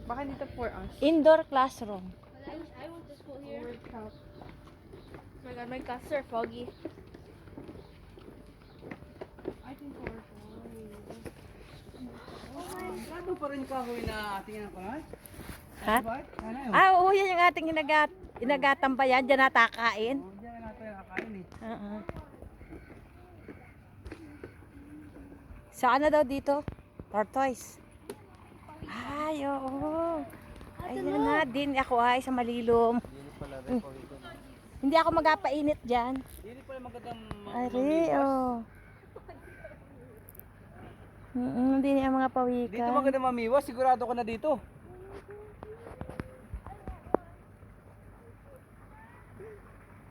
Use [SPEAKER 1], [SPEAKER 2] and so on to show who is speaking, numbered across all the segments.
[SPEAKER 1] Baka dito for us.
[SPEAKER 2] Indoor classroom.
[SPEAKER 3] I went to school here.
[SPEAKER 1] Workshop.
[SPEAKER 3] Oh my god, my glasses are foggy.
[SPEAKER 1] I think for us.
[SPEAKER 4] Ano pa rin kahoy na tingnan ko na?
[SPEAKER 2] Ha?
[SPEAKER 4] Ano yun?
[SPEAKER 2] Ah, oo, yan yung ating inagatambayan. Diyan natakain.
[SPEAKER 4] Oh, diyan natin nakakain eh.
[SPEAKER 2] Oo. Saan na daw dito? Tortoise. Ay, oo. Ayun nga din ako ay sa malilom.
[SPEAKER 4] Hindi pala rin po ito.
[SPEAKER 2] Hindi ako magapainit dyan.
[SPEAKER 4] Hindi pala magandang
[SPEAKER 2] Ari, oh. Hindi niya mga pawikan.
[SPEAKER 4] Dito magandang mamiwas, sigurado ko na dito.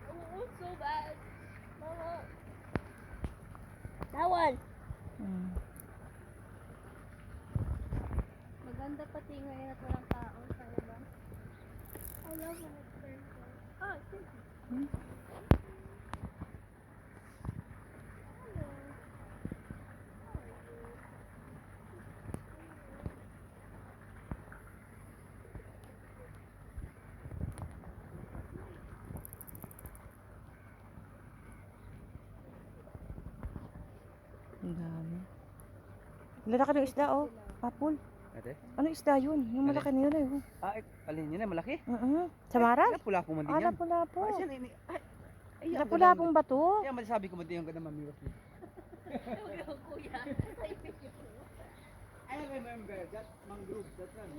[SPEAKER 3] Oh, it's so bad. Mama. That one.
[SPEAKER 2] Mm.
[SPEAKER 3] Maganda pati ngayon at walang tao. Talaga. I love when it's Thursday. Oh, it's Thursday.
[SPEAKER 2] Ang dami. Lalaki ng isda, oh. Apple.
[SPEAKER 4] Ate?
[SPEAKER 2] Ano isda yun? Yung malaki na yun, eh.
[SPEAKER 4] Ah, alin yun eh, malaki?
[SPEAKER 2] Samaran?
[SPEAKER 4] Ay, pula po man din
[SPEAKER 2] Ah,
[SPEAKER 4] yan.
[SPEAKER 2] lapu-lapu.
[SPEAKER 4] Ay, siya, ay, ay, ang
[SPEAKER 2] Lapu-lapong bato.
[SPEAKER 4] Kaya masasabi ko man din yung ganda mamiwas niya.
[SPEAKER 3] Kuya.
[SPEAKER 4] I remember that mangrove, that one.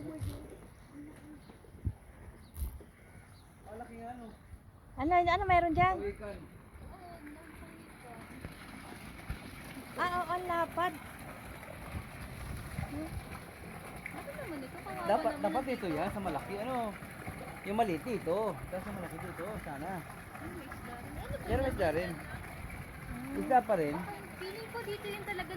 [SPEAKER 4] Malaki nga ano,
[SPEAKER 2] Ano mayroon dyan?
[SPEAKER 4] kawikan.
[SPEAKER 2] Ah, oo, ang lapad.
[SPEAKER 3] Ano naman ito? Kawawa
[SPEAKER 4] Dapat,
[SPEAKER 3] naman.
[SPEAKER 4] dapat dito yan, sa malaki, ano. Yung maliit dito, tapos sa malaki dito, sana. Pero may isda rin. Isda pa rin.
[SPEAKER 3] Feeling ko dito yung talaga